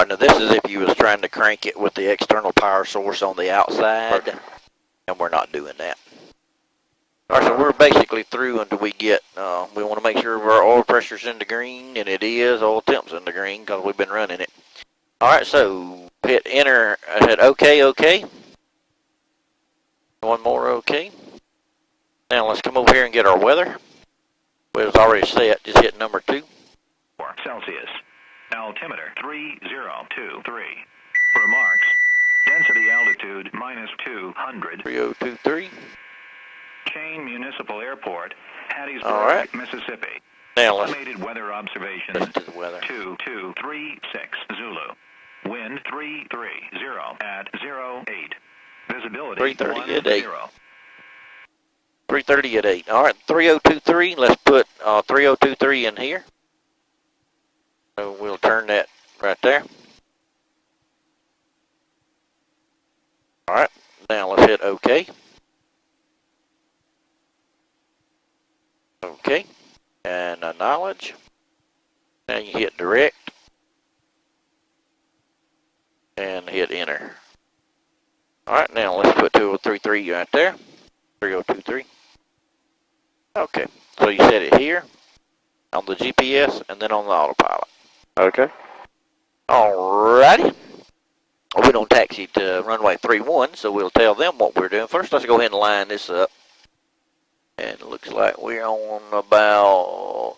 Alright, now this is if you was trying to crank it with the external power source on the outside, and we're not doing that. Alright, so we're basically through until we get, we want to make sure our oil pressure's in the green, and it is, oil temp's in the green, because we've been running it. Alright, so hit enter, hit OK, OK. One more OK. Now let's come over here and get our weather. It was already set, just hit number 2. Celsius. Altimeter 3023. Remarks. Density altitude -200. 3023. Chain Municipal Airport, Hattiesburg, Alright. Mississippi. Now let's Estimated weather observations. listen to the weather. 2236 Zulu. Wind 330 at 08. Visibility 330 at 8. 10. 330 at 8. Alright, 3023. Let's put 3023 in here. So we'll turn that right there. Alright, now let's hit OK. OK. And acknowledge. Now you hit direct. And hit enter. Alright, now let's put 2033 right there. 3023. Okay, so you set it here on the GPS and then on the autopilot. Okay. Alrighty. We don't taxi to runway 31, so we'll tell them what we're doing. First, let's go ahead and line this up. And it looks like we're on about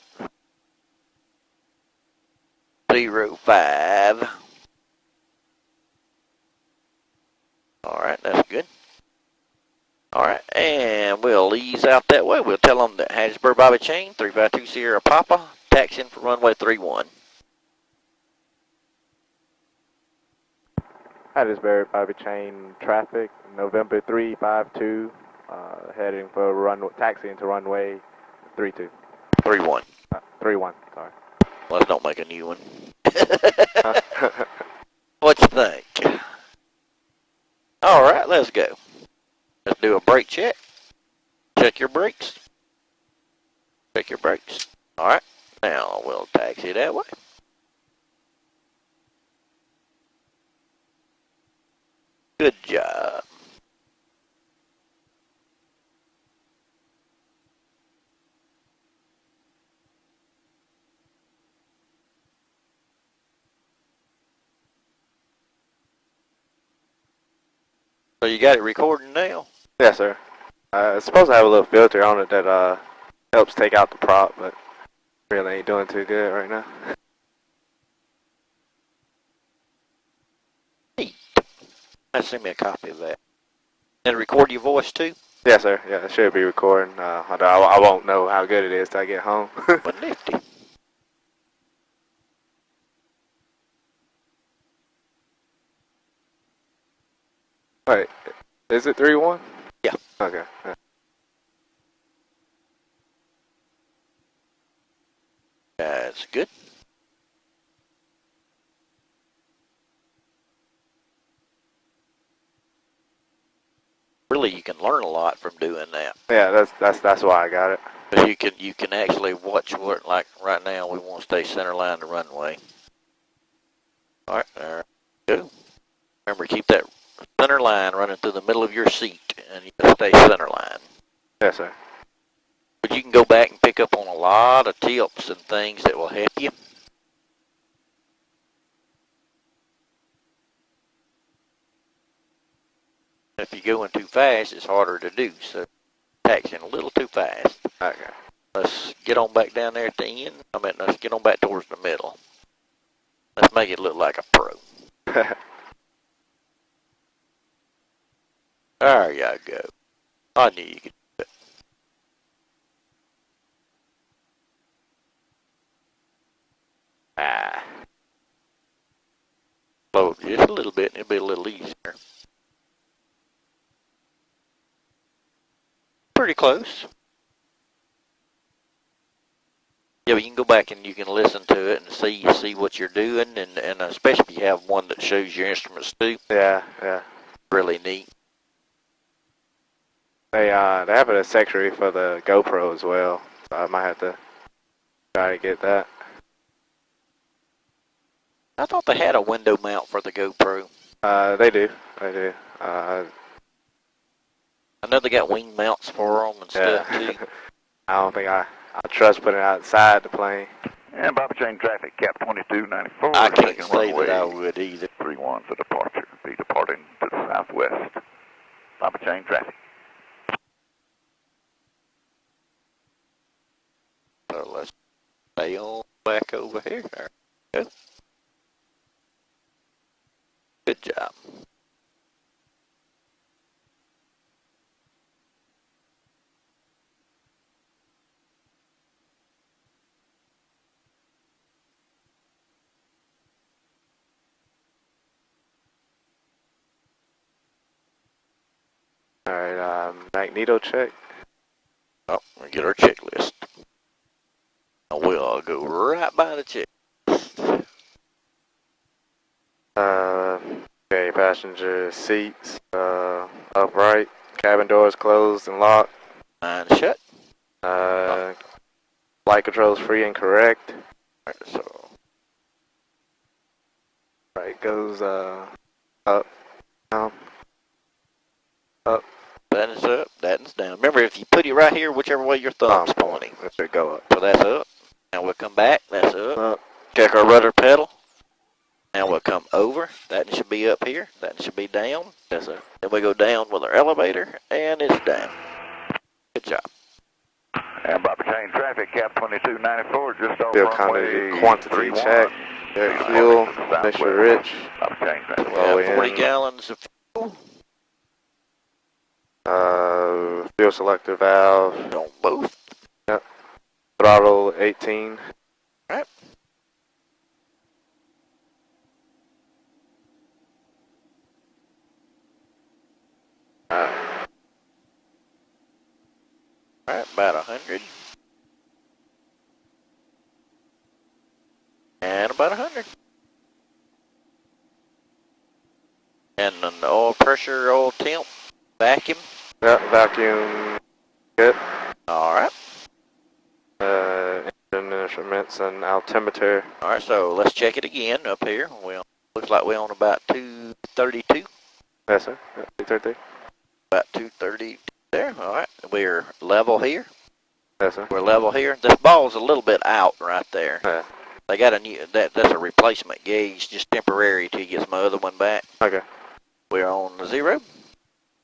05. Alright, that's good. Alright, and we'll ease out that way. We'll tell them that Hattiesburg Bobby Chain, 352 Sierra Papa, taxiing for runway 31. Hattiesburg Bobby Chain traffic, November 352, heading for runway, taxiing to runway 32. 31. 31, sorry. Let's don't make a new one. What you think? Alright, let's go. Let's do a brake check. Check your brakes. Check your brakes. Alright, now we'll taxi that way. Good job. So you got it recording now? Yes, sir. It's supposed to have a little filter on it that helps take out the prop, but really ain't doing too good right now. Neat. Let's send me a copy of that. And record your voice too? Yes, sir. Yeah, it should be recording. Although I won't know how good it is till I get home. But nifty. Wait, is it 3-1? Yeah. Okay. Yeah. That's good. Really, you can learn a lot from doing that. Yeah, that's why I got it. But you can actually watch what, like right now we want to stay center line the runway. Alright, there we go. Remember, keep that center line running through the middle of your seat and you stay center line. Yes, sir. But you can go back and pick up on a lot of tips and things that will help you. If you're going too fast, it's harder to do, so taxiing a little too fast. Okay. Let's get on back down there at the end. Let's get on back towards the middle. Let's make it look like a pro. There you go. I knew you could do it. Slow it just a little bit and it'll be a little easier. Pretty close. Yeah, but you can go back and you can listen to it and see what you're doing, and especially if you have one that shows your instruments too. Yeah. Really neat. They have an accessory for the GoPro as well, so I might have to try to get that. I thought they had a window mount for the GoPro. They do. They do. I know they got wing mounts for them and stuff too. I don't think I trust putting it outside the plane. And Bobby Chain traffic, Cap 2294. I can't taking say runway that I would either. 31 for departure. Be departing to the southwest. Bobby Chain traffic. So let's stay on back over here. There we go. Good job. Alright, magneto check. Oh, we get our checklist. We'll go right by the checklist. Okay, passenger seats, upright, cabin doors closed and locked. Mine shut. Flight controls free and correct. Alright, so Right, goes, up, down, up. that is up, that is down. Remember, if you put it right here, whichever way your thumb's pointing. That should go up. So that's up. Now we'll come back, that's up. Up. Check our rudder pedal. Now we'll come over. That should be up here. That should be down. That's up. Then we go down with our elevator, and it's down. Good job. And Bobby Chain traffic, Cap 2294, just off Fuel runway quantity 31. check. Check fuel. Make sure rich. Bobby Chain traffic. We Low got 40 end. gallons of fuel Fuel selector valve. on both. Throttle 18. Alright. Alright, about 100. And about 100. And then the oil pressure, oil temp, vacuum. Yep, vacuum. Good. Alright. Engine instruments and altimeter. Alright, so let's check it again up here. Well, looks like we're on about 232. Yes, sir. 233. About 230 there. Alright. We're level here. Yes, sir. We're level here. This ball's a little bit out right there. Yeah. They got a new, that's a replacement gauge, just temporary till you get my other one back. Okay. We're on the 0.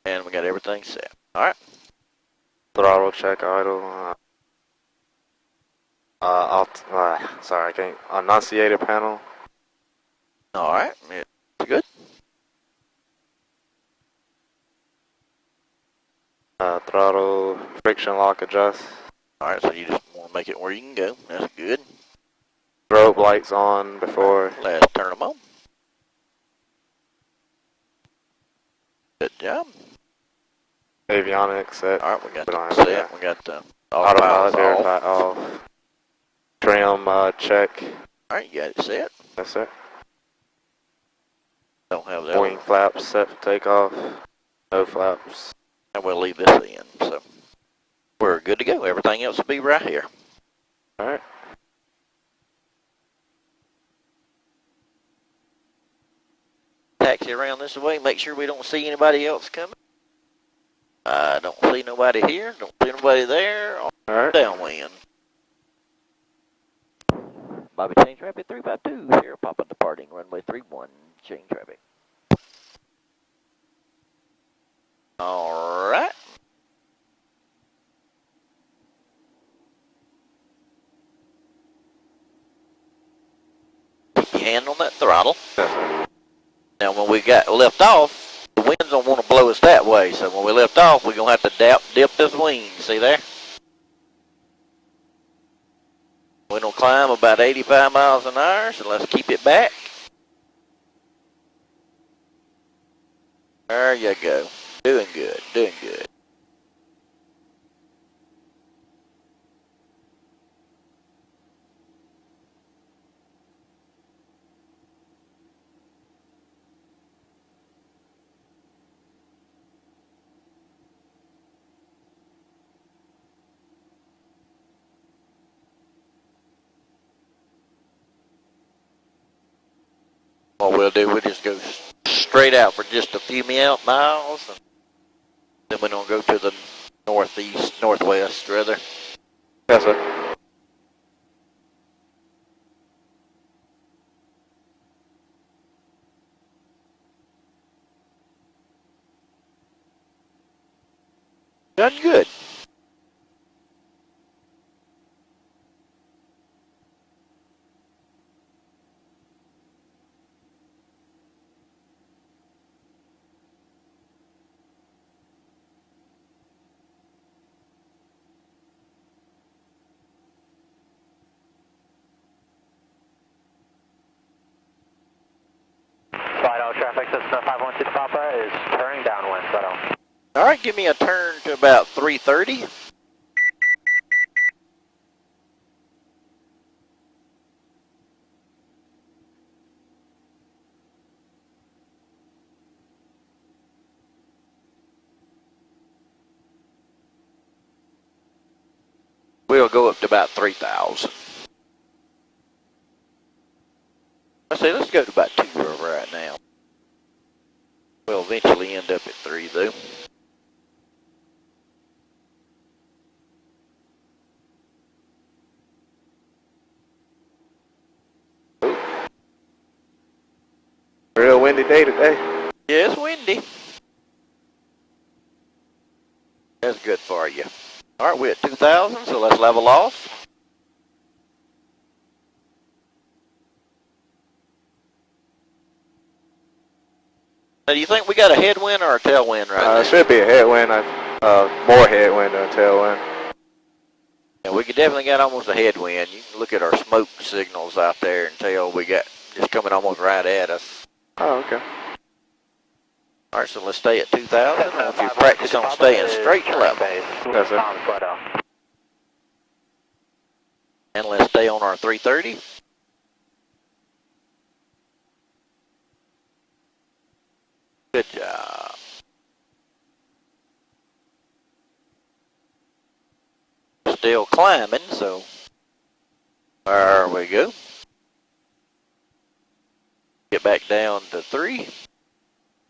And we got everything set. Alright. Throttle check idle. Sorry, I can't. Annunciator panel. Alright. It's good. Throttle friction lock adjust. Alright, so you just want to make it where you can go. That's good. Strobe lights on before. Let's turn them on. Good job. Avionics set. Alright, we got We don't the have set. that. We got the Autopilot autopilot verify off. off. Trim check. Alright, you got it set. Yes, sir. Don't have that. Wing flaps set for takeoff. No flaps. And we'll leave this in. So we're good to go. Everything else will be right here. Alright. Taxi around this way. Make sure we don't see anybody else coming. I don't see nobody here. Don't see nobody there. Alright. Downwind. Bobby Chain Traffic 352 here. Papa departing runway 31. Chain traffic. Alright. Keep your hand on that throttle. Yes, sir. Now when we got left off, the wind's don't want to blow us that way. So when we left off, we're going to have to dip this wing. See there? We're going to climb about 85 miles an hour, so let's keep it back. There you go. Doing good, doing good. What we'll do, we'll just go straight out for just a few miles, and then we're gonna go to the northwest rather. Yes, sir. Done good. Vital traffic system 516 Papa is turning downwind, Vital. All right, give me a turn to about 330. We'll go up to about 3,000. Let's go to about 2 right now. We'll eventually end up at 3 though. Real windy day today. Yeah, it's windy. That's good for you. All right, we're at 2,000, so let's level off. Now, do you think we got a headwind or a tailwind right now? It should be a headwind. More headwind than a tailwind. Yeah, we could definitely got almost a headwind. You can look at our smoke signals out there and tell we got just coming almost right at us. Oh, okay. All right, so let's stay at 2,000. If you practice on staying straight and level. Yes, sir. And let's stay on our 330. Good job. Still climbing, so there we go. Get back down to 3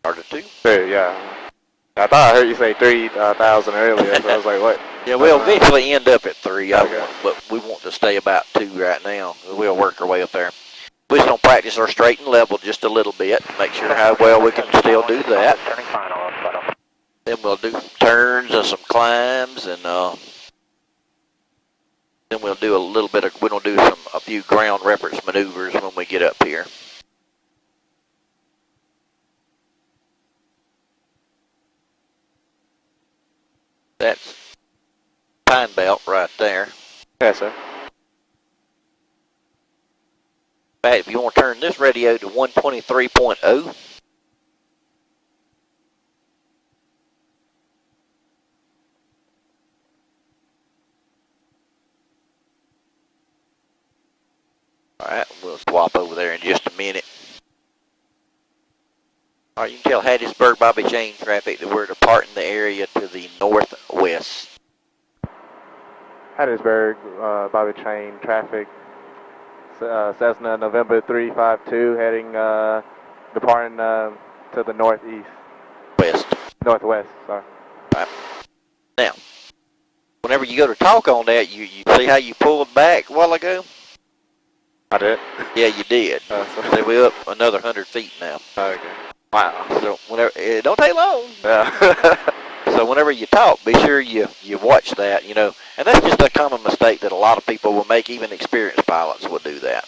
or to 2. 2, yeah. I thought I heard you say 3,000 earlier, so I was like, what? Yeah, we'll eventually end up at 3, Okay. but we want to stay about 2 right now. We'll work our way up there. We're just going to practice our straight and level just a little bit, make sure how well we can still do that. Turning final, Then we'll do turns and some climbs, and then we'll do a little bit of, we're going to do a few ground reference maneuvers when we get up here. That's Pine Belt right there. Yes, sir. In fact, if you want to turn this radio to 123.0, alright, we'll swap over there in just a minute. Alright, you can tell Hattiesburg Bobby Chain traffic that we're departing the area to the northwest. Hattiesburg, Bobby Train traffic. Cessna November 352 heading, departing to the northwest, sorry. Right. Now, whenever you go to talk on that, you see how you pulled back a while ago? I did? Yeah, you did. So, So we're up another 100 feet now. okay. Wow. So whenever, it don't take long. Yeah. So whenever you talk, be sure you watch that, you know. And that's just a common mistake that a lot of people will make, even experienced pilots will do that.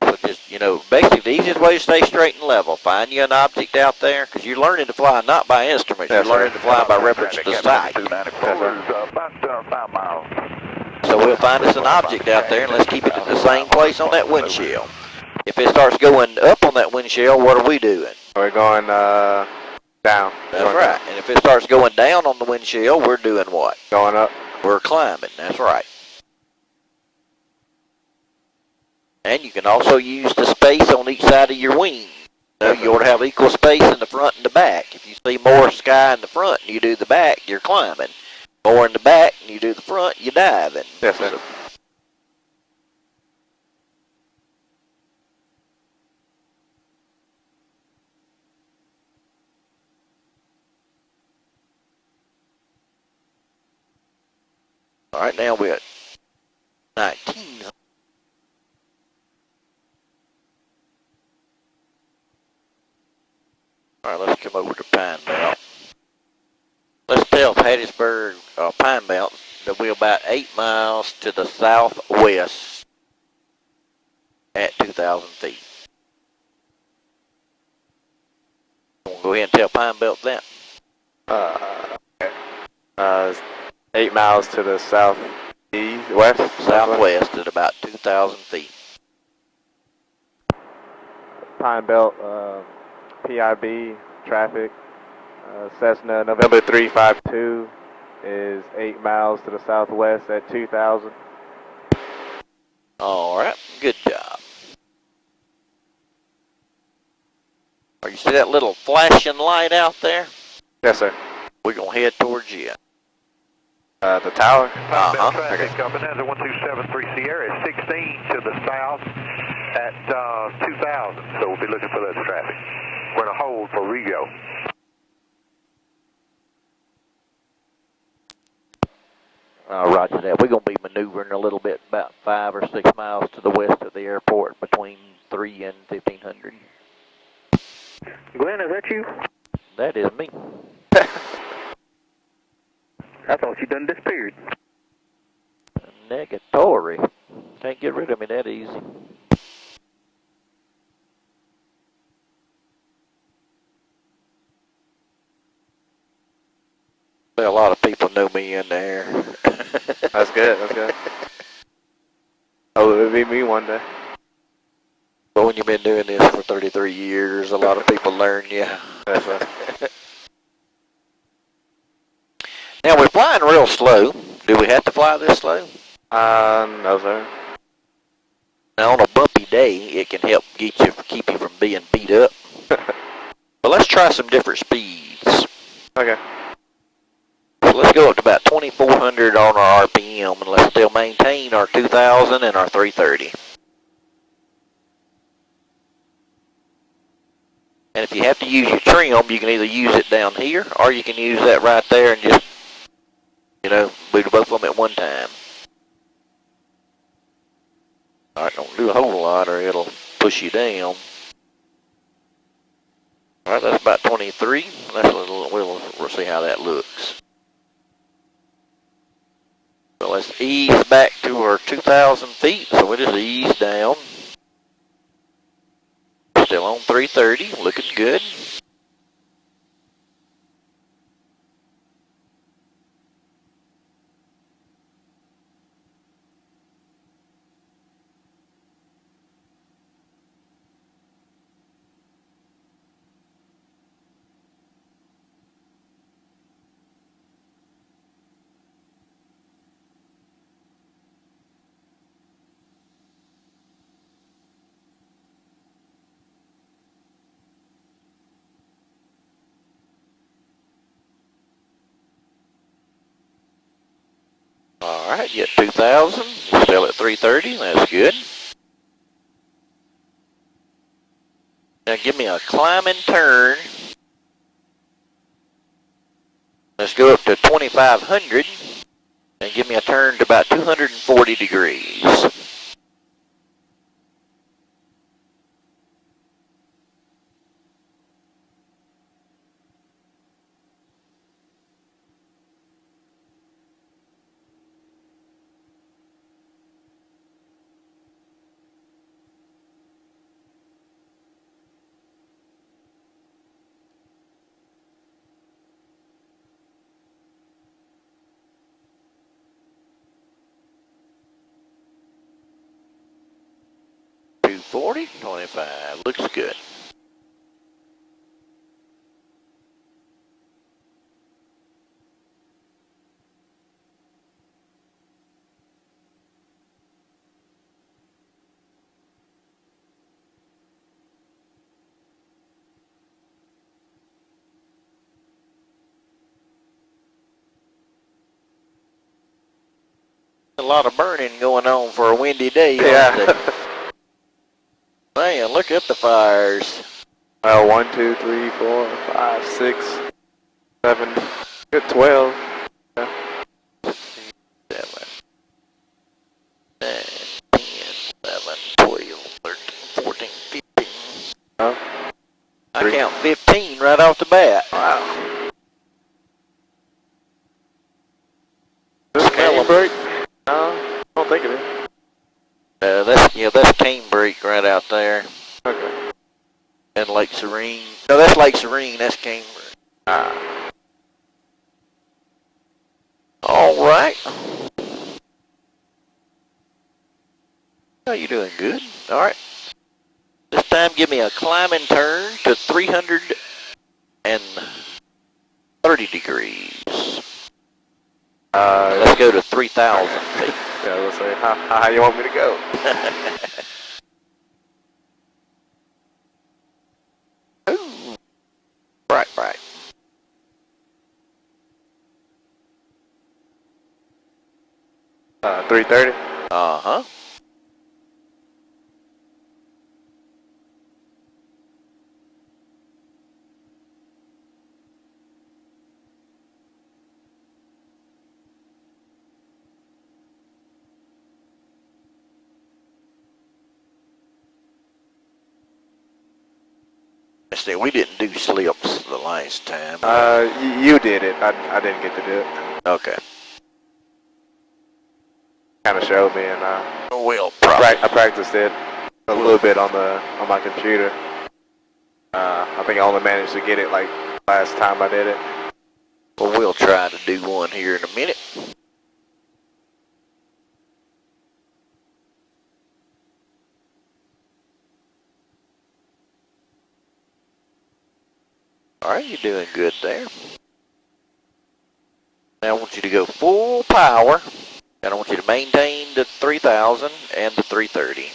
So just, you know, basically the easiest way to stay straight and level, find you an object out there, because you're learning to fly not by instruments, Yes, you're learning sir. to fly by reference to sight. About 5 miles. So we'll find us an object out there, and let's keep it at the same place on that windshield. If it starts going up on that windshield, what are we doing? We're going down. That's right. And if it starts going down on the windshield, we're doing what? Going up. We're climbing. That's right. And you can also use the space on each side of your wing. You know, you ought to have equal space in the front and the back. If you see more sky in the front and you do the back, you're climbing. More in the back and you do the front, you're diving. Yes, sir. Alright, now we're at 19. Alright, let's come over to Pine Belt. Let's tell Hattiesburg, Pine Belt, that we're about 8 miles to the southwest at 2,000 feet. We'll go ahead and tell Pine Belt that. It's 8 miles to the Southwest at about 2,000 feet. Pine Belt, PIB, traffic, Cessna, November 352 is 8 miles to the southwest at 2,000. Alright, good job. Are you see that little flashing light out there? Yes, sir. We're going to head towards you. The tower? Pine Belt Uh-huh. traffic up in 1273 Sierra, 16 to the south at 2,000. So we'll be looking for that traffic. We're going to hold for Rigo. Roger that. We're going to be maneuvering a little bit, about 5 or 6 miles to the west of the airport, between 3 and 1,500. Glenn, is that you? That is me. I thought you done disappeared. Negatory. Can't get rid of me that easy. Well, a lot of people know me in there. That's good, that's good. Oh, it'll be me one day. But when you've been doing this for 33 years, a lot of people learn you. That's right. Now, we're flying real slow. Do we have to fly this slow? No, sir. Now, on a bumpy day, it can help keep you from being beat up. But let's try some different speeds. Okay. So let's go up to about 2,400 on our RPM, and let's still maintain our 2,000 and our 330. And if you have to use your trim, you can either use it down here, or you can use that right there and just, boot both of them at one time. Alright, don't do a whole lot or it'll push you down. Alright, that's about 23. We'll see how that looks. So let's ease back to our 2,000 feet. So we'll just ease down. Still on 330, looking good. Alright, you got 2,000, still at 330, that's good. Now give me a climbing turn. Let's go up to 2,500 and give me a turn to about 240 degrees. $240, 25, looks good. A lot of burning going on for a windy day. Yeah. Man, look at the fires. 1, 2, 3, 4, 5, 6, 7, good 12. Yeah. 7. right off the bat. Wow. This cane brake? No, I don't think it is. That's cane brake right out there. Okay. And Lake Serene. No, that's Lake Serene. That's cane brake. Ah. All right. Oh, you're doing good. All right. This time, give me a climbing turn to 330 degrees. Let's go to 3,000 feet. Yeah, let's say, how you want me to go? Ooh. Right. 330? Uh-huh. See, we didn't do slips the last time. You did it. I didn't get to do it. Okay. Kind of showed me, and Well, I practiced it a little bit on my computer. I think I only managed to get it like last time I did it. Well, we'll try to do one here in a minute. All right, you're doing good there. Now I want you to go full power, and I want you to maintain the 3,000 and the 330.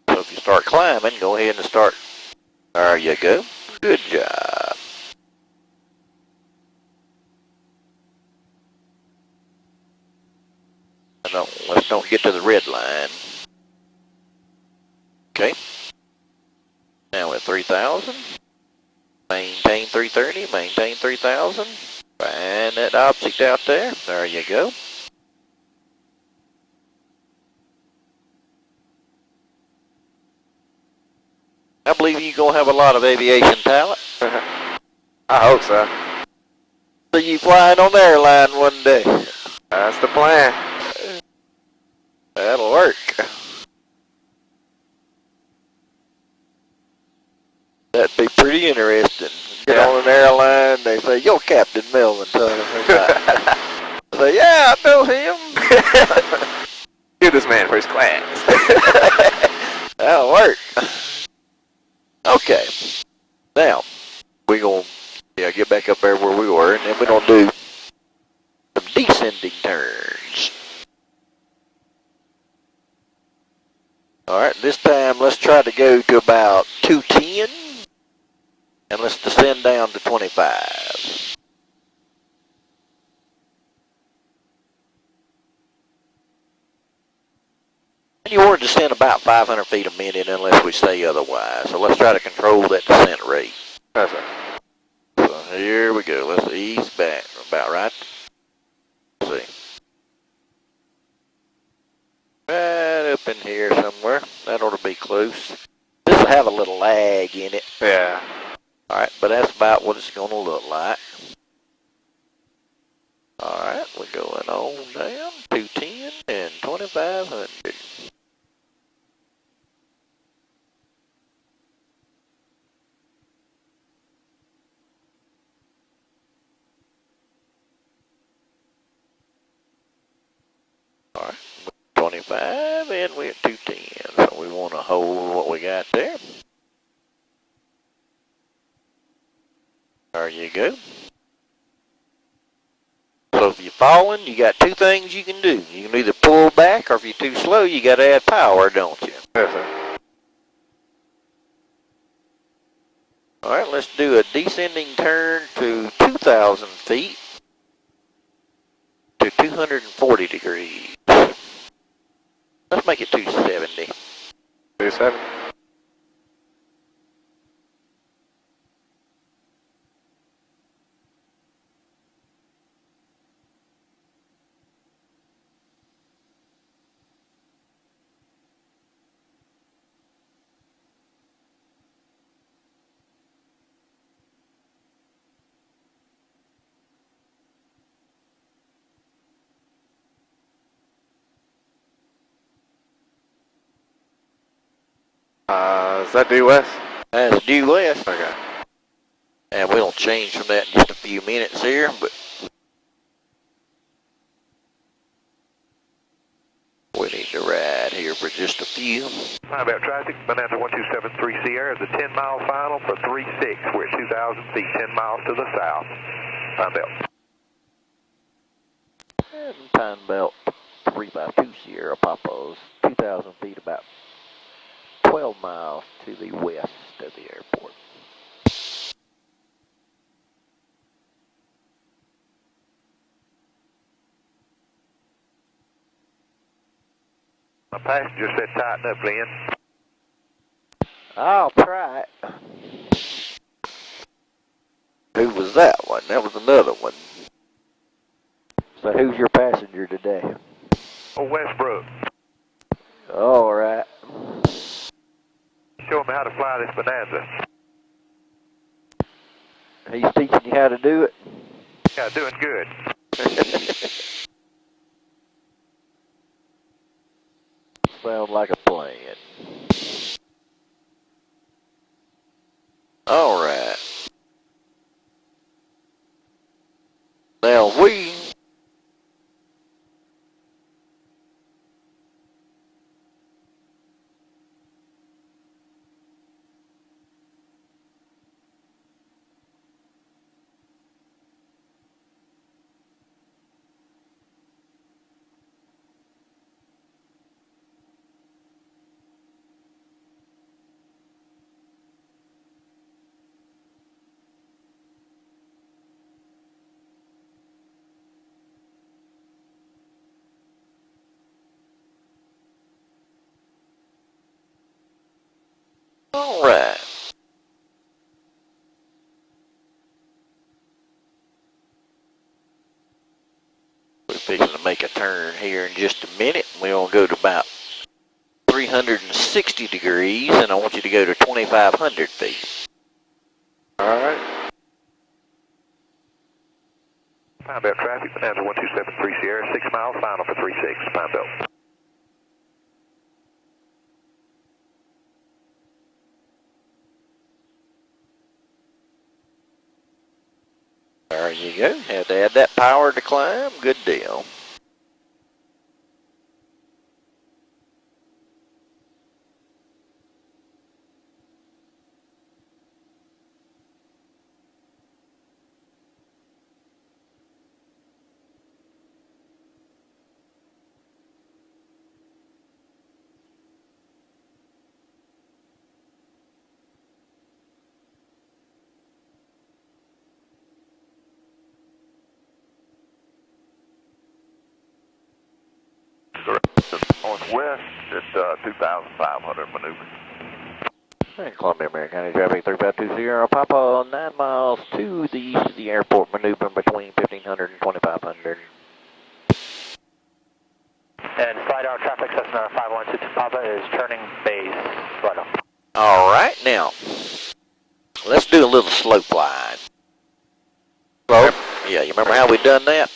So if you start climbing, go ahead and start. There you go. Good job. Let's don't get to the red line. Okay. Now at 3,000. Maintain 330, maintain 3,000. Find that object out there. There you go. I believe you're going to have a lot of aviation talent. I hope so. See you flying on the airline one day. That's the plan. That'll work. That'd be pretty interesting. Get on an airline, they say, "You're Captain Melvin." I say, "Yeah, I know him." Give this man first class. That'll work. Okay. Now, we're going to get back up there where we were, and then we're going to do some descending turns. All right, this time let's try to go to about 210, and let's descend down to 25. You want to descend about 500 feet a minute unless we say otherwise. So let's try to control that descent rate. That's right. So here we go. Let's ease back. About right. Let's see. Right up in here somewhere. That ought to be close. This will have a little lag in it. Yeah. Alright, but that's about what it's going to look like. Alright, we're going on down. 210 and 2,500. Alright, 25 and we're at 210. So we want to hold what we got there. There you go. So if you're falling, you got two things you can do. You can either pull back, or if you're too slow, you got to add power, don't you? Yes, sir. Alright, let's do a descending turn to 2,000 feet to 240 degrees. Let's make it 270. 270. Is that due west? That's due west. Okay. And we'll change from that in just a few minutes here, but we need to ride here for just a few. About traffic, Bonanza 1273 Sierra is a 10-mile final for 36. We're at 2,000 feet, 10 miles to the south. Time belt. And time belt 352 Sierra Papa's 2,000 feet, about 12 miles to the west of the airport. My passenger said tighten up, Lynn. I'll try it. Who was that one? That was another one. So who's your passenger today? Oh, Westbrook. All right. Show me how to fly this Bonanza. He's teaching you how to do it? Yeah, doing good. Sound like a plan. All right. Now we all right. We're fixing to make a turn here in just a minute. We'll go to about 360 degrees, and I want you to go to 2,500 feet. All right. Time belt traffic, Bonanza 1273 Sierra, 6 miles, final for 36. Time belt. There you go. Had to add that power to climb. Good deal. Northwest at 2,500 maneuver. And Columbia, Marion County traffic 352 Sierra Papa, 9 miles to the east of the airport, maneuvering between 1,500 and 2,500. And flight hour traffic, Cessna 5122 Papa is turning base right on. All right, now, let's do a little slope glide. Slope? Yeah, you remember how we done that?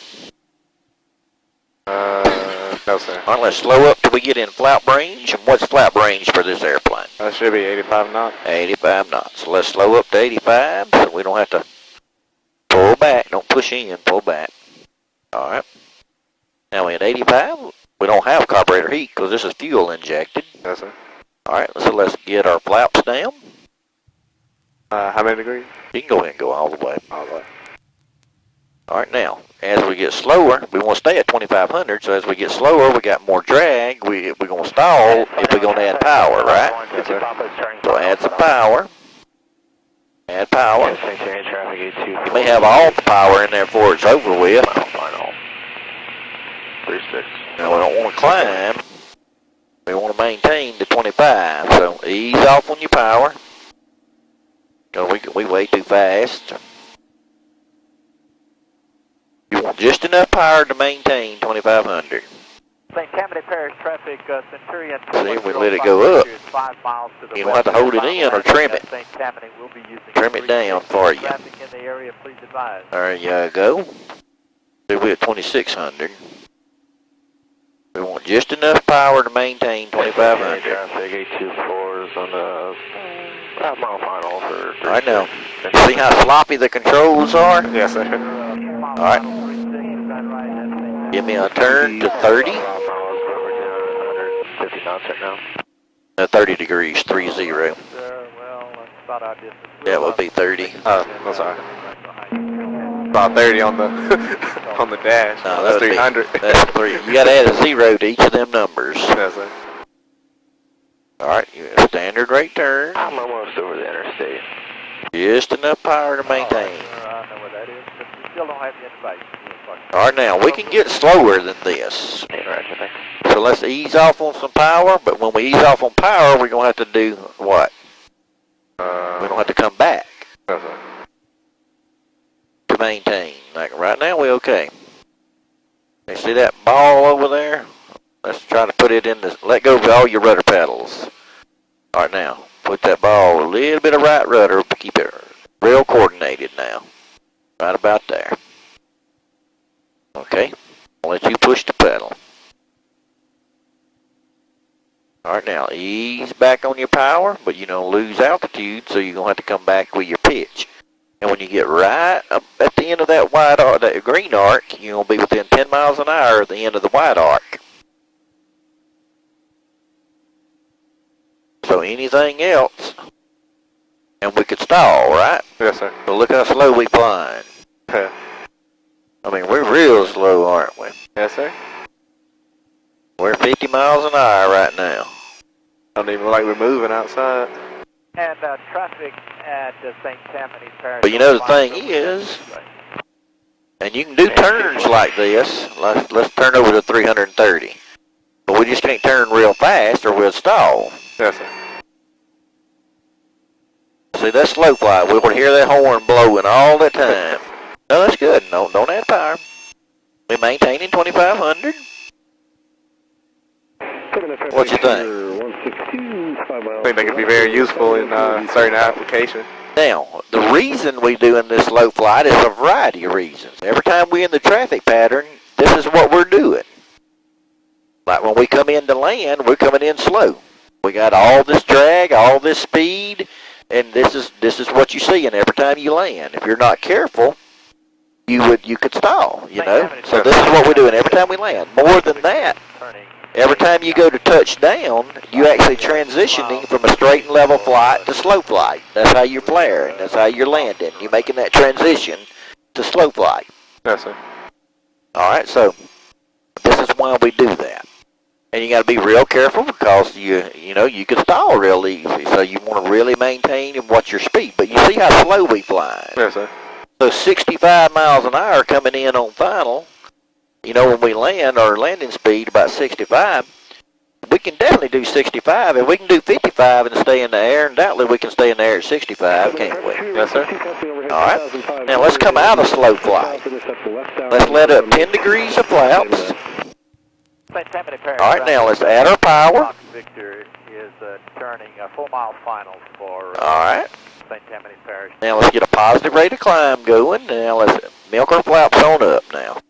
No, sir. All right, let's slow up till we get in flap range. And what's flap range for this airplane? That should be 85 knots. 85 knots. So let's slow up to 85 so we don't have to pull back. Don't push in, pull back. All right. Now we're at 85. We don't have carburetor heat because this is fuel injected. Yes, sir. All right, so let's get our flaps down. How many degrees? You can go ahead and go all the way. All the way. All right, now, as we get slower, we want to stay at 2,500, so as we get slower, we got more drag. We're going to stall if we're going to add power, right? Yes, sir. So add some power. Add power. You may have all the power in there before it's over with. Final. 36. Now, we don't want to climb. We want to maintain the 25, so ease off on your power. We way too fast. You want just enough power to maintain 2,500. St. Tammany Parish traffic, Centurion. See, we let it go up. 5 miles to the You don't have to hold it in or trim it. St. Tammany will be using Trim it down for you. traffic in the area, please advise. There you go. See, we're at 2,600. We want just enough power to maintain 2,500. Traffic 824 is on the 5 mile final for 3. Alright now, see how sloppy the controls are? Yes, sir. Alright. Give me a turn to 30. 50 knots right now. 30 degrees, 30. Well, that's about our distance. That would be 30. Oh, I'm sorry. About 30 on the on the dash. No, that's that would 300. That's 3. You gotta add a 0 to each of them numbers. Yes, sir. Alright, you got a standard rate turn. I'm almost over the interstate. Just enough power to maintain. I know what that is, but we still don't have the information. Alright now, we can get slower than this. Roger, thanks. So let's ease off on some power, but when we ease off on power, we're gonna have to do what? We don't have to come back Yes, sir. to maintain. Like right now, we okay. You see that ball over there? Let's try to put it in the, let go of all your rudder pedals. Alright now, put that ball, a little bit of right rudder, keep it real coordinated now. Right about there. Okay, I'll let you push the pedal. Alright now, ease back on your power, but you don't lose altitude, so you're going to have to come back with your pitch. And when you get right up at the end of that wide arc, that green arc, you're going to be within 10 miles an hour at the end of the wide arc. So anything else, and we could stall, right? Yes, sir. So look how slow we flying. I mean, we're real slow, aren't we? Yes, sir. We're 50 miles an hour right now. Don't even look like we're moving outside. And traffic at St. Tammany Parish. But you know the thing is, and you can do turns like this. Let's turn over to 330. But we just can't turn real fast or we'll stall. Yes, sir. See, that's slow flight. We will hear that horn blowing all the time. No, that's good. No, don't add power. We maintaining 2,500. What you think? I think they could be very useful in certain applications. Now, the reason we doing this slow flight is a variety of reasons. Every time we're in the traffic pattern, this is what we're doing. Like when we come in to land, we're coming in slow. We got all this drag, all this speed, and this is what you see. And every time you land, if you're not careful, you could stall. You know. So this is what we're doing every time we land. More than that, every time you go to touch down, you actually transitioning from a straight and level flight to slow flight. That's how you're flaring. That's how you're landing. You're making that transition to slow flight. Yes, sir. All right. So this is why we do that. And you got to be real careful because you could stall real easy. So you want to really maintain and watch your speed. But you see how slow we fly. Yes, sir. So 65 miles an hour coming in on final. You know, when we land, our landing speed about 65. We can definitely do 65. If we can do 55 and stay in the air, undoubtedly we can stay in the air at 65, can't we? Yes, sir. All right. Now let's come out of slow flight. Let's let up 10 degrees of flaps. All right, now let's add our power. Victor is turning 4 mile finals for All right. St. Tammany Parish. Now let's get a positive rate of climb going. Now let's milk our flaps on up now.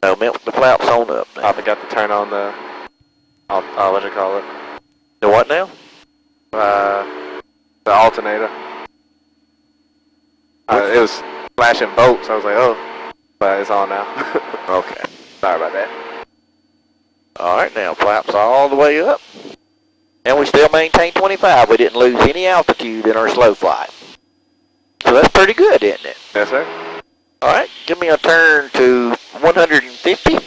No, milk the flaps on up now. I forgot to turn on the, what do you call it? The what now? The alternator. It was flashing bolts. I was like, oh, but it's on now. Okay. Sorry about that. All right, now flaps all the way up. And we still maintain 25. We didn't lose any altitude in our slow flight. So that's pretty good, isn't it? Yes, sir. All right, give me a turn to 150.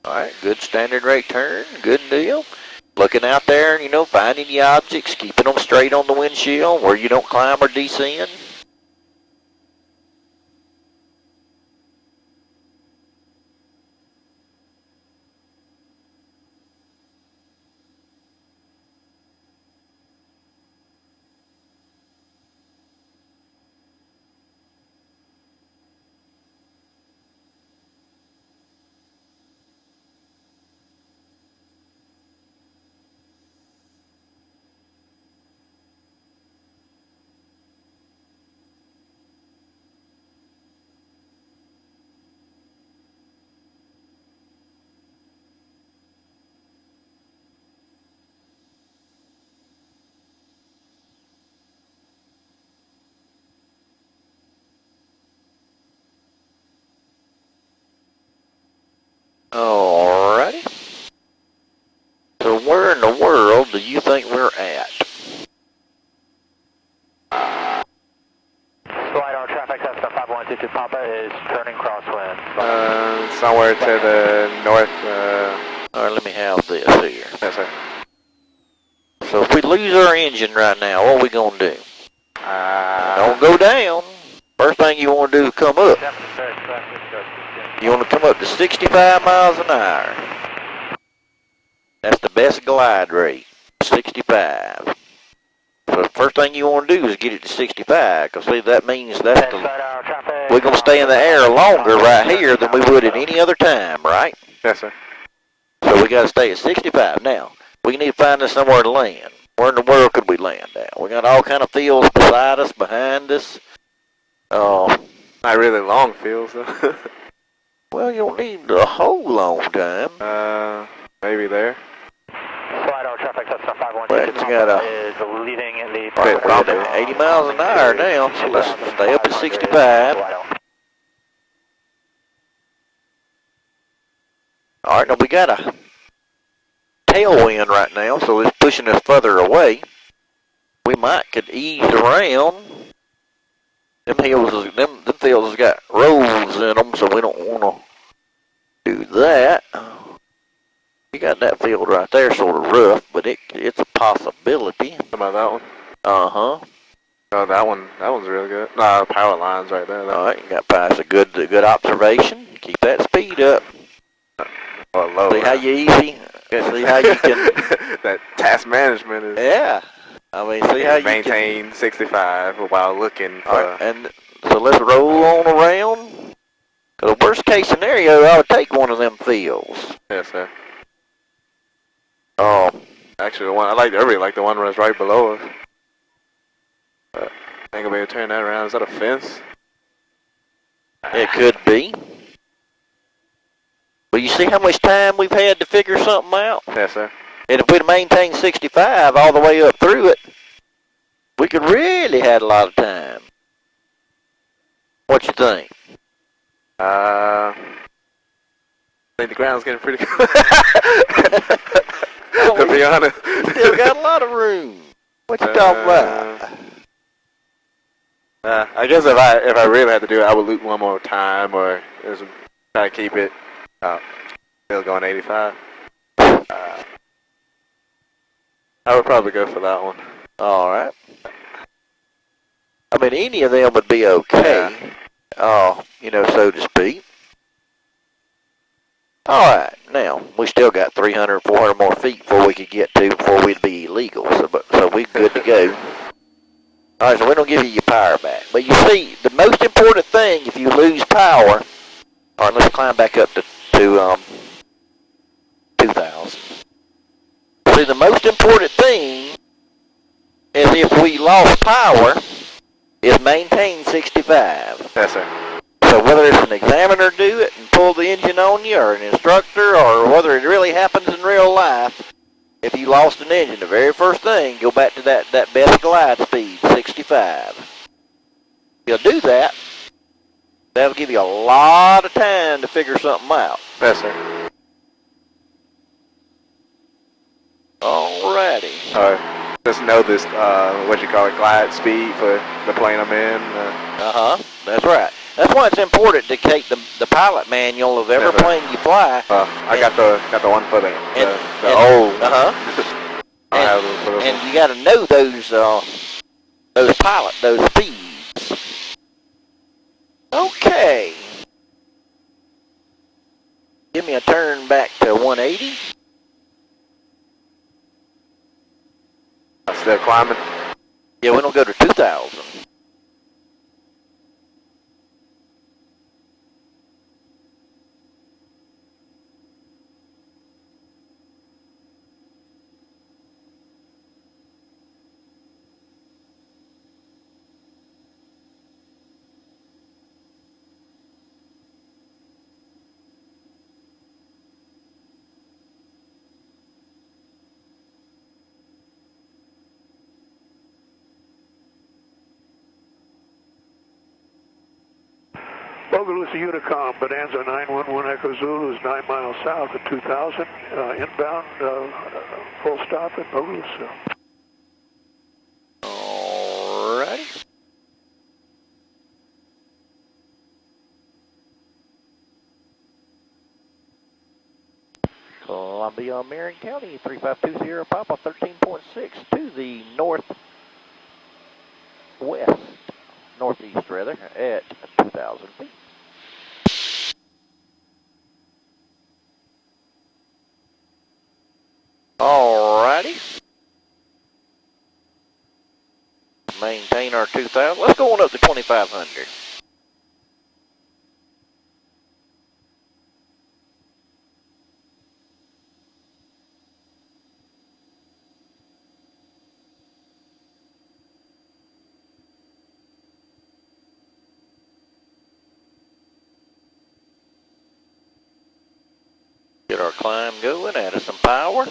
All right, good standard rate turn, good deal. Looking out there, finding the objects, keeping them straight on the windshield where you don't climb or descend. field do you think we're at? LiDAR traffic, Cessna 5122 Papa is turning crosswind. Somewhere to the north. Alright, let me have this here. Yes, sir. So if we lose our engine right now, what are we going to do? Don't Don't go down. First thing you want to do is come up. You want to come up to 65 miles an hour. That's the best glide rate, 65. So the first thing you want to do is get it to 65, because see, that means that's we're going to stay in the air longer right here than we would at any other time, right? Yes, sir. So we got to stay at 65. Now, we need to find us somewhere to land. Where in the world could we land at? We got all kind of fields beside us, behind us. Not really long fields, though. Well, you don't need a whole long time. Maybe there. LiDAR traffic, Cessna Well, 5122 it's got Papa a- is leaving the... Right, we're at 80 miles an hour now, so let's stay up at 65. Alright, now we got a tailwind right now, so it's pushing us further away. We could ease around. Them fields has got rolls in them, so we don't want to do that. You got that field right there, sort of rough, but it's a possibility. How about that one? Uh-huh. Oh, that one's really good. Power lines right there. Alright, you got past a good observation. Keep that speed up. Low. See how you easy? See how you can... That task management is... Yeah. I mean, see how you maintain 65 while looking for... Alright, and so let's roll on around. The worst case scenario, I would take one of them fields. Yes, sir. Actually, The one I really like the one that's right below us. Ain't gonna be able to turn that around. Is that a fence? it could be. But you see how much time we've had to figure something out? Yes, sir. And if we'd maintained 65 all the way up through it, we could really had a lot of time. What you think? I think the ground's getting pretty good. To be honest. Still got a lot of room. What you talking about? I guess if I really had to do it, I would loop one more time, or just try to keep it still going 85. I would probably go for that one. All right. I mean, any of them would be okay. So to speak. All right. Now we still got 300, 400 more feet before we could get to before we'd be illegal. So we're good to go. All right. So we don't give you your power back. But you see, the most important thing if you lose power. All right. Let's climb back up to 2,000. See, the most important thing is if we lost power, is maintain 65. Yes, sir. So whether it's an examiner do it and pull the engine on you, or an instructor, or whether it really happens in real life, if you lost an engine, the very first thing, go back to that best glide speed, 65. If you'll do that, that'll give you a lot of time to figure something out. Yes, sir. Alrighty. Just know this, glide speed for the plane I'm in. That's right. That's why it's important to take the pilot manual of every plane you fly. I got the one for the old. And you got to know those speeds. Okay. Give me a turn back to 180. Still climbing. Yeah, we don't go to 2,000. Bogalusa Unicom, Bonanza 911 Echo Zulu is 9 miles south at 2000, inbound, full stop at Bogalusa. Alrighty. Columbia, Marion County, 3520 Papa, 13.6 to the northeast rather, at 2,000 feet. Alrighty. Maintain our 2,000. Let's go on up to 2,500. Get our climb going, add us some power.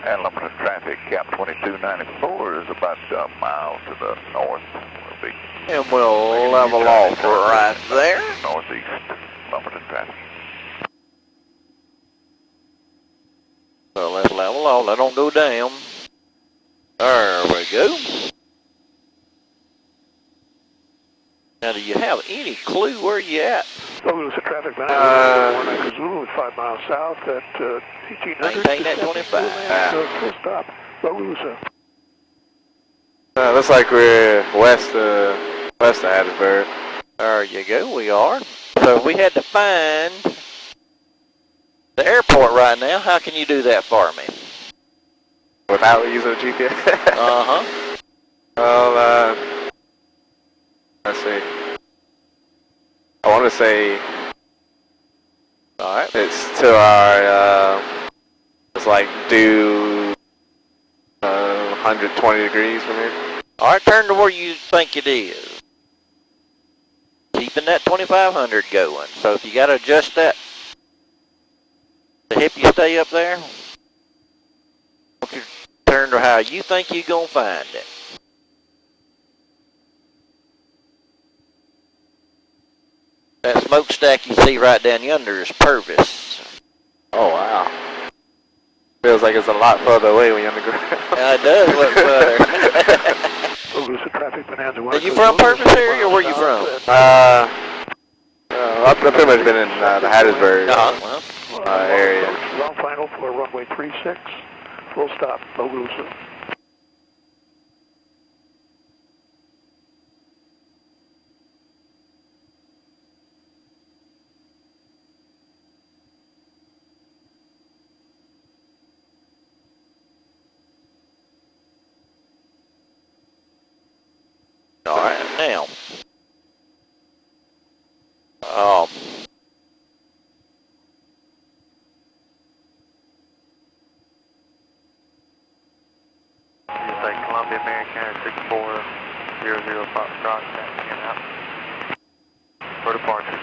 And limited traffic, Cap 2294 is about a mile to the north. Will be And we'll level off right there. northeast, limited traffic. So let's level off, let them go down. There we go. Now, do you have any clue where you at? Bogalusa traffic, Bonanza 911 Echo Zulu is 5 miles south at 1800. Maintain that 25. Full stop, Bogalusa. Looks like we're west of Hattiesburg. There you go, we are. So if we had to find the airport right now, how can you do that for me? Without using a GPS? Uh-huh. Well, let's see. I want to say Alright. it's to our, it's like due 120 degrees from here. Alright, turn to where you think it is. Keeping that 2,500 going. So if you got to adjust that to help you stay up there, turn to how you think you're going to find it. That smokestack you see right down yonder is Purvis. Oh, wow. Feels like it's a lot further away when you're on the ground. It does look further. Bogalusa traffic, Bonanza 1 Are you Echo from Zulu is Purvis 5 area, or miles where you south from? at I've pretty much been in the Hattiesburg area. Ground final for runway 36, full stop, Bogalusa. Alright, now. USA Columbia, Marion County 6400 Foxtrot, in and out. For departure.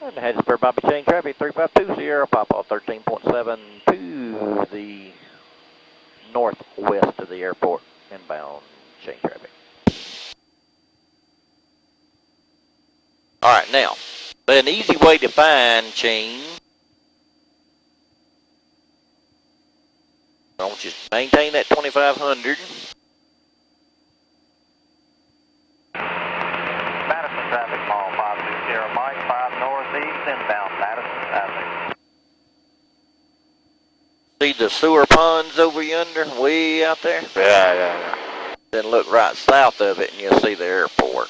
And Hattiesburg Bobby Chain traffic 352 Sierra Papa 13.7 to the northwest of the airport, inbound chain traffic. Alright, now, an easy way to find chain. I want you to maintain that 2,500. Madison traffic, mall 520 Mike, 5 northeast, inbound Madison traffic. See the sewer ponds over yonder, way out there? Yeah. Then look right south of it and you'll see the airport.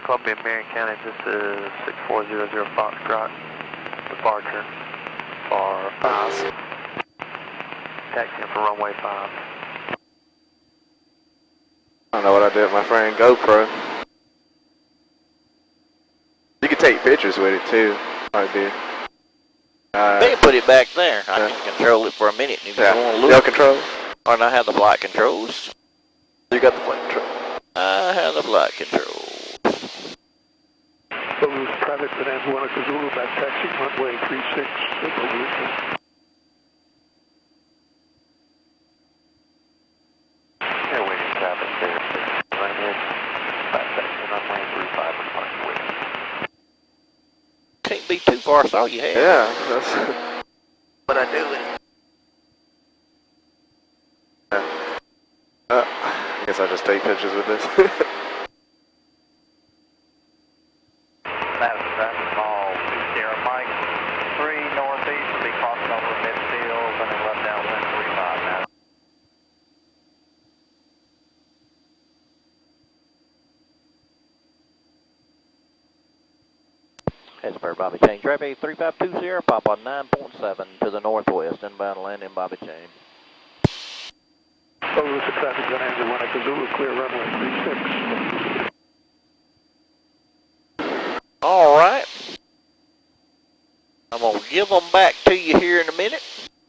Columbia, Marion County, this is 6400 Foxtrot, departure for 5. taxiing for runway 5. I don't know what I did with my friend GoPro. You can take pictures with it too. Might be. They can put it back there. I can control it for a minute. If you want to Still look. control? Or I have the flight controls. You got the flight control. I have the flight controls. Booze traffic, Bonanza 1 Echo Zulu, back taxi, runway 36, Booze. Airwaiting traffic, clear 6 right here. Back taxi, runway 35 and parking way. Can't be too far, that's all you have. Yeah, that's. What I do with it. I guess I'll just take pictures with this. Madison traffic, call 20 Mike 3 northeast, will be crossing over midfield, and then left downwind 35 now. As per Bobby Chain traffic, 3520, pop on 9.7 to the northwest, inbound landing Bobby Chain. Booze traffic, Bonanza 1 Echo Zulu, clear runway 36. All right. I'm going to give them back to you here in a minute.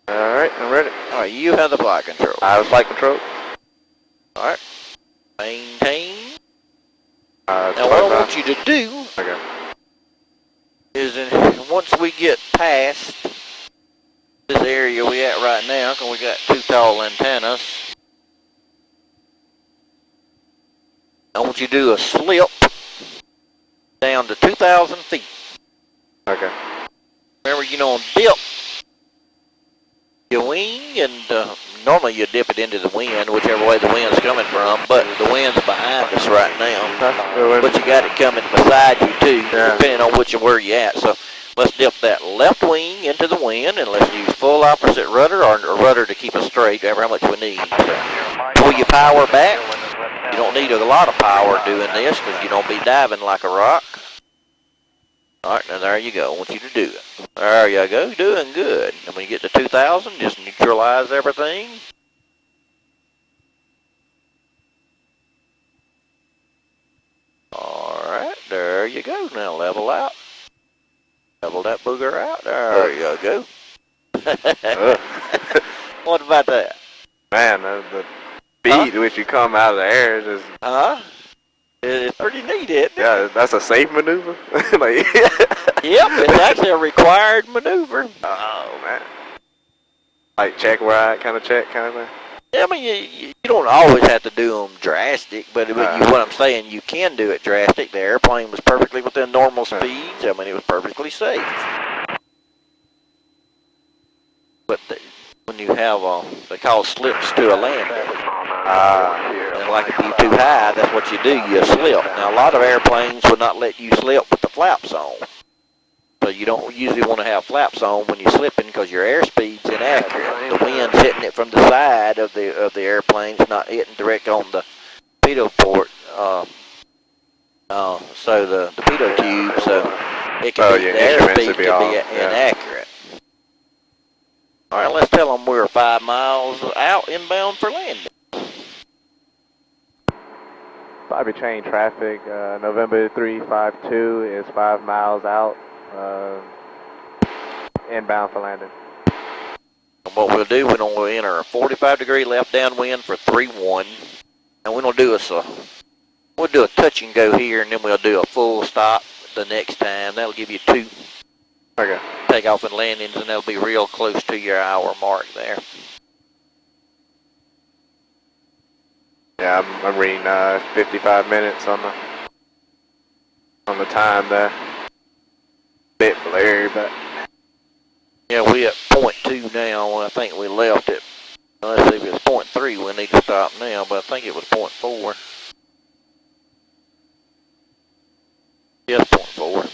Alright, I'm ready. All right, you have the flight control. I have flight control. All right. Maintain. Now Now, what I want you to do Okay. is once we get past this area we at right now, because we got 2 tall antennas, I want you to do a slip down to 2,000 feet. Okay. Remember, you know, dip your wing, and normally you dip it into the wind, whichever way the wind's coming from, but the wind's behind us right now. But you got it coming beside you too, depending on where you're at. So let's dip that left wing into the wind, and let's use full opposite rudder or rudder to keep us straight, however much we need. Pull your power back. You don't need a lot of power doing this because you don't be diving like a rock. All right, now there you go. I want you to do it. There you go, doing good. And when you get to 2,000, just neutralize everything. All right, there you go. Now level out. Level that booger out. There you go. What about that? Man, the speed which you come out of the air is just... Huh? It's pretty neat, isn't it? Yeah, that's a safe maneuver. Like, Yep, it's actually a required maneuver. oh, man. Like check where I kind of thing? I mean, you don't always have to do them drastic, but what I'm saying, you can do it drastic. The airplane was perfectly within normal speeds. I mean, it was perfectly safe. But when you have, they call slips to a landing. And like if you're too high, that's what you do, you slip. Now, a lot of airplanes would not let you slip with the flaps on. So you don't usually want to have flaps on when you're slipping because your airspeed's inaccurate. The wind's hitting it from the side of the airplane. It's not hitting direct on the pitot port. So the pitot tube, so it can be, the airspeed can be inaccurate. All right, let's tell them we're 5 miles out inbound for landing. Bobby Chain traffic, November 352 is 5 miles out, inbound for landing. And what we'll do, we're going to enter a 45-degree left downwind for 3-1. And we're going to do we'll do a touch and go here, and then we'll do a full stop the next time. That'll give you 2 takeoff and landings, and they'll be real close to your hour mark there. Yeah, I'm reading 55 minutes on the time there. Bit blurry, but yeah, we at 0.2 now. I think we left it. Let's see if it's 0.3. We need to stop now, but I think it was 0.4. Yes, 0.4.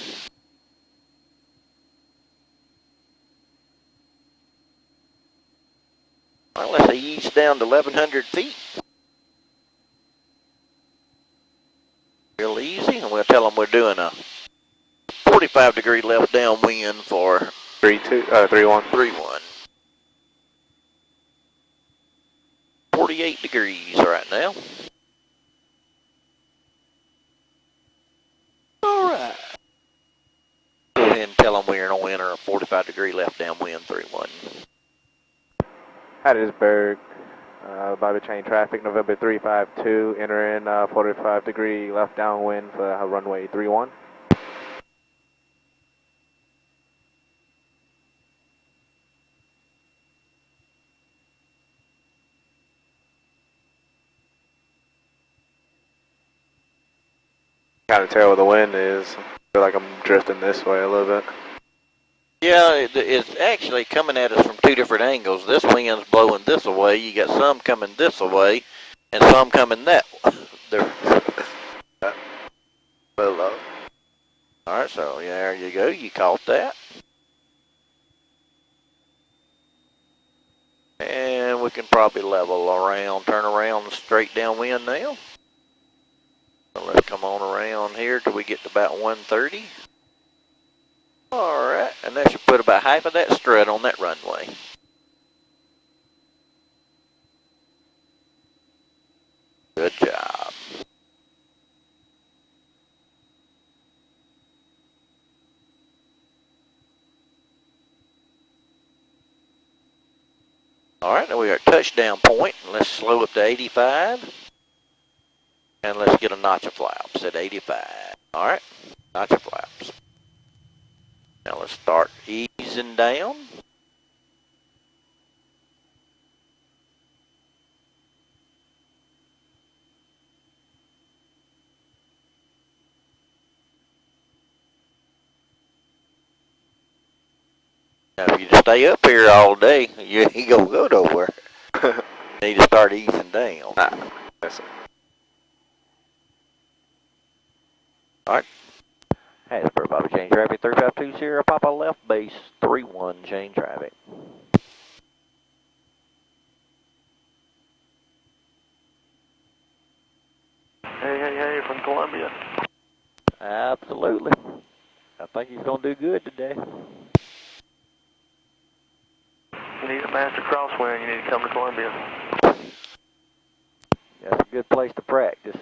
Well, let's ease down to 1,100 feet. Real easy, and we'll tell them we're doing a 45-degree left downwind for 3-1. 3-1. 48 degrees right now. Alright. Go ahead and tell them we're going to enter a 45 degree left downwind 31. Hattiesburg, Bobby Chain traffic, November 352, entering 45 degree left downwind for runway 31. Kind of tell where the wind is. I feel like I'm drifting this way a little bit. Yeah, it's actually coming at us from two different angles. This wind's blowing this way. You got some coming this way, and some coming that way. Below. Alright, so yeah, there you go. You caught that. And we can probably level around, turn around straight downwind now. So let's come on around here till we get to about 130. Alright, and that should put about half of that strut on that runway. Good job. Alright, now we are at touchdown point. Let's slow up to 85. And let's get a notch of flaps at 85. Alright, notch of flaps. Now let's start easing down. Now if you just stay up here all day, you ain't gonna go nowhere. You need to start easing down. Yes, sir. Alright. Hattiesburg, Bobby, change traffic 3520, Papa left base 31, change traffic. Hey, from Columbia. Absolutely. I think he's going to do good today. You need a master crosswind, you need to come to Columbia. That's a good place to practice.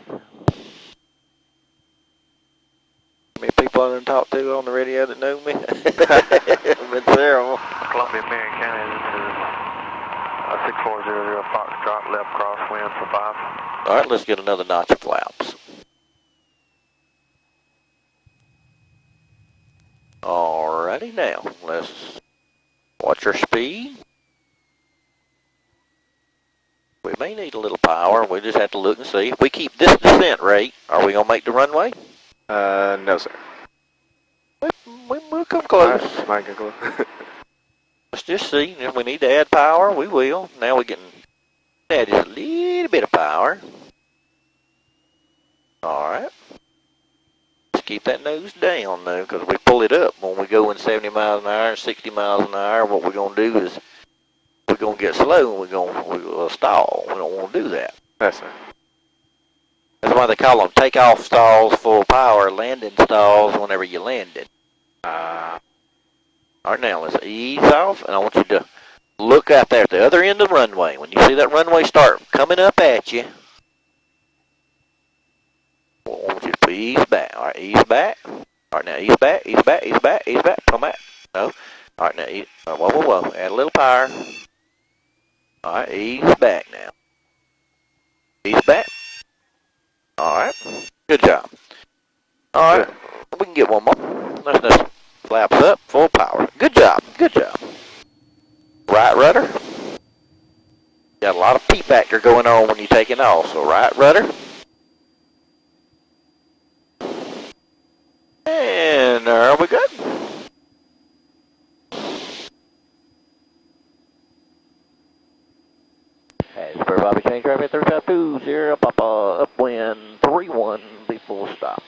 How many people I done talked to on the radio that know me? Been terrible. Columbia, Marion County, this is 6400 Foxtrot, left crosswind for 5. Alright, let's get another notch of flaps. Alrighty, now, let's watch our speed. We may need a little power. We just have to look and see. If we keep this descent rate, are we going to make the runway? No, sir. We'll come close. Might get close. Let's just see. If we need to add power, we will. Now we can add just a little bit of power. Alright. Let's keep that nose down though, because we pull it up when we go in 70 miles an hour, 60 miles an hour. What we're going to do is we're going to get slow and we're going to stall. We don't want to do that. Yes, sir. That's why they call them takeoff stalls, full power, landing stalls whenever you landed. Alright, now let's ease off, and I want you to look out there at the other end of the runway. When you see that runway start coming up at you, I want you to ease back. Alright, ease back. Alright, now ease back, ease back, ease back, ease back. Come back. No. Alright, now ease. Whoa. Add a little power. Alright, ease back now. Ease back. Alright, good job. Alright, we can get one more. Let's flaps up, full power. Good job, good job. Right rudder. Got a lot of P factor going on when you're taking off, so right rudder. And are we good? Hattiesburg, Bobby, change traffic 3520, Papa, upwind 31, be full stop.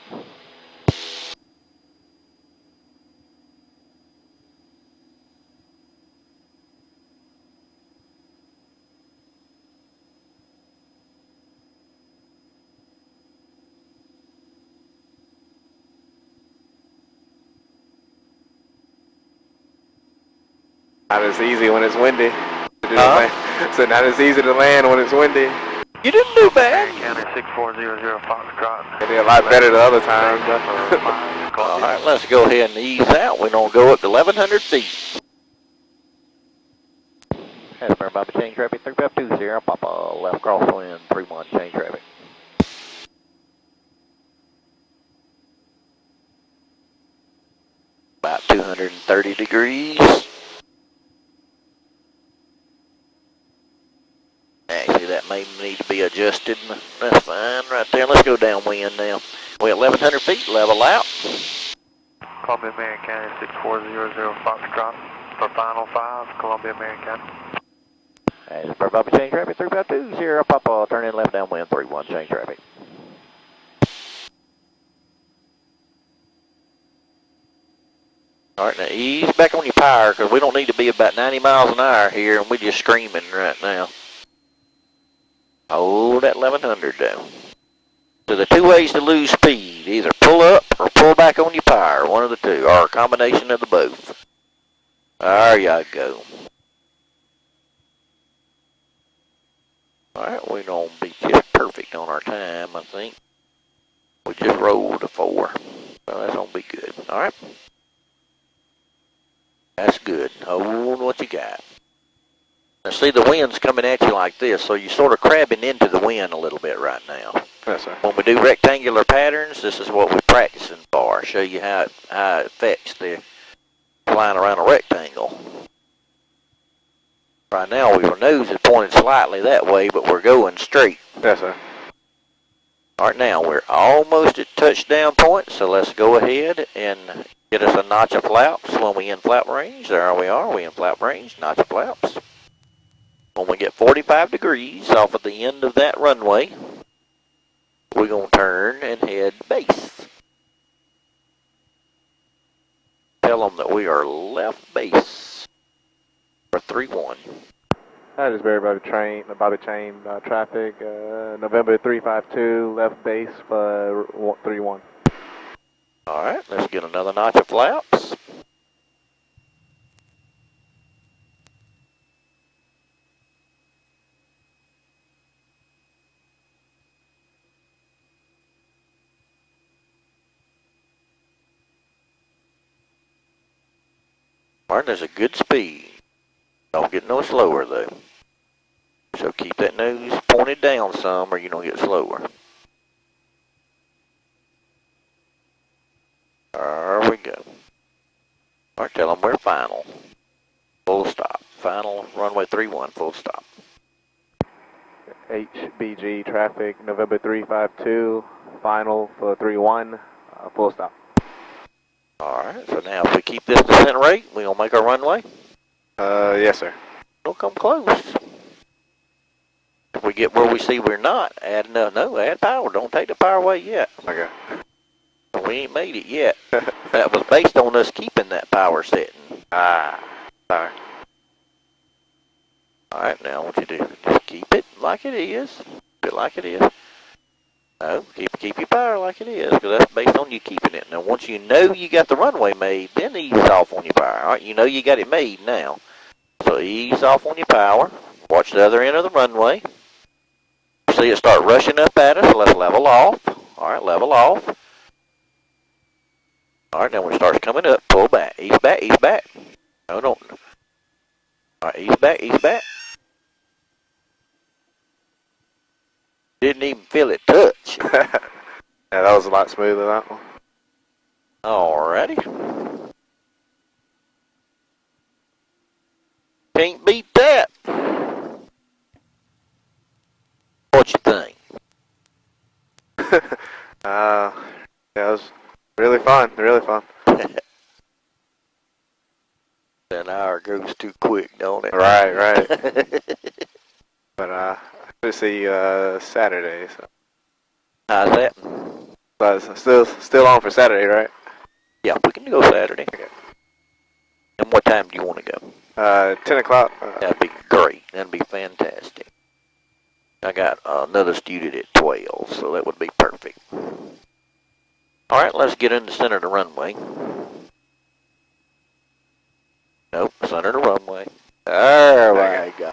Not as easy when it's windy. To do Huh? the So not as easy to land when it's windy. You didn't do bad. County 6400 Foxtrot. They did a lot better the other time. All right, let's go ahead and ease out. We're going to go up to 1,100 feet. Hasbro Bobby, change traffic 3520, Papa, left crosswind, 31, change traffic. About 230 degrees. Actually, that may need to be adjusted. That's fine right there. Let's go downwind now. We're at 1,100 feet, level out. Columbia, Marion County 6400 Foxtrot for final 5, Columbia, Marion County. As per Bobby, change traffic 3520, Papa, turn in left downwind, 31, change traffic. All right, now ease back on your power because we don't need to be about 90 miles an hour here and we're just screaming right now. Hold that 1100 down. So the two ways to lose speed, either pull up or pull back on your power, one of the two, or a combination of the both. There you go. All right, we're going to be just perfect on our time, I think. We just rolled a 4. So that's going to be good. All right. That's good. Hold what you got. Now see, the wind's coming at you like this, so you're sort of crabbing into the wind a little bit right now. Yes, sir. When we do rectangular patterns, this is what we're practicing for. Show you how it affects the flying around a rectangle. Right now, our nose is pointed slightly that way, but we're going straight. Yes, sir. All right, now we're almost at touchdown point, so let's go ahead and get us a notch of flaps when we in flap range. There we are, we in flap range, notch of flaps. When we get 45 degrees off of the end of that runway, we're going to turn and head base. Tell them that we are left base for 3-1. That is very Bobby Chain traffic, November 352, left base for 3-1. All right, let's get another notch of flaps. All right, there's a good speed. Don't get no slower though. So keep that nose pointed down some or you're going to get slower. There we go. All right, tell them we're final. Full stop. Final runway 31, full stop. HBG traffic, November 352, final for 3-1, full stop. All right, so now if we keep this descent rate, we're going to make our runway. Yes, sir. Don't come close. If we get where we see we're not, add add power. Don't take the power away yet. Okay. We ain't made it yet. That was based on us keeping that power setting. Sorry. All right, now what you do, just keep it like it is. Keep it like it is. No, keep your power like it is, because that's based on you keeping it. Now, once you know you got the runway made, then ease off on your power. All right, you know you got it made now. So ease off on your power. Watch the other end of the runway. See it start rushing up at us. Let's level off. All right, level off. All right, now when it starts coming up, pull back. Ease back, ease back. No, don't. All right, ease back, ease back. Didn't even feel it touch. Yeah, that was a lot smoother, that one. Alrighty. Can't beat that. What you think? Yeah, it was really fun, really fun. An hour goes too quick, don't it? Right, right. But we'll see you Saturday. So. How's that? But it's still on for Saturday, right? Yeah, we can go Saturday. Okay. And what time do you want to go? 10 o'clock. That'd be great. That'd be fantastic. I got another student at 12, so that would be perfect. All right, let's get in the center of the runway. Nope, center of the runway. There we go.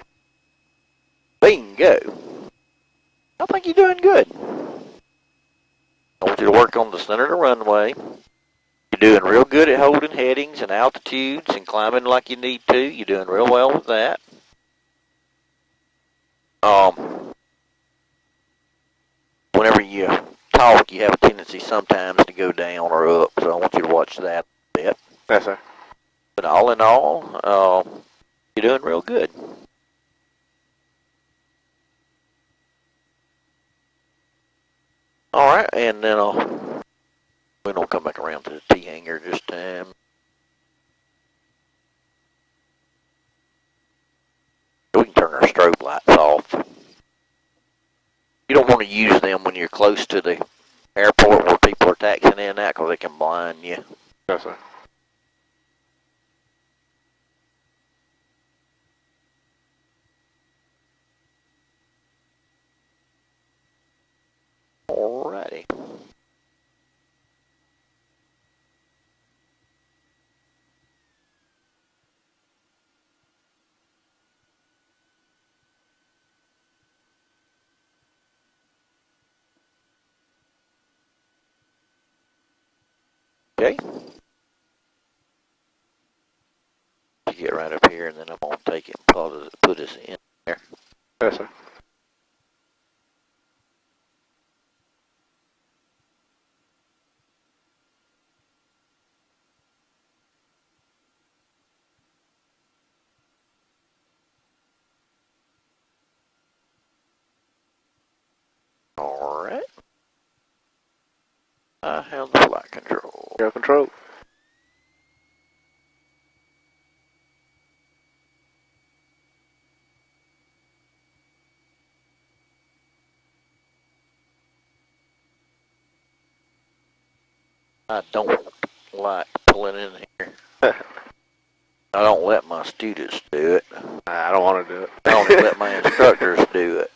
you to work on the center of the runway. You're doing real good at holding headings and altitudes and climbing like you need to. You're doing real well with that. Whenever you talk, you have a tendency sometimes to go down or up, so I want you to watch that a bit. Yes, sir. But all in all, you're doing real good. All right, and then we're going to come back around to the T-hanger this time. We can turn our strobe lights off. You don't want to use them when you're close to the airport where people are taxiing in and out because they can blind you. Yes, sir. Alrighty. Okay. You get right up here, and then I'm going to take it and put us in there. Yes, sir. Alright. I have the flight control. Air control. I don't like pulling in here. I don't let my students do it. I don't want to do it. I only let my instructors do it.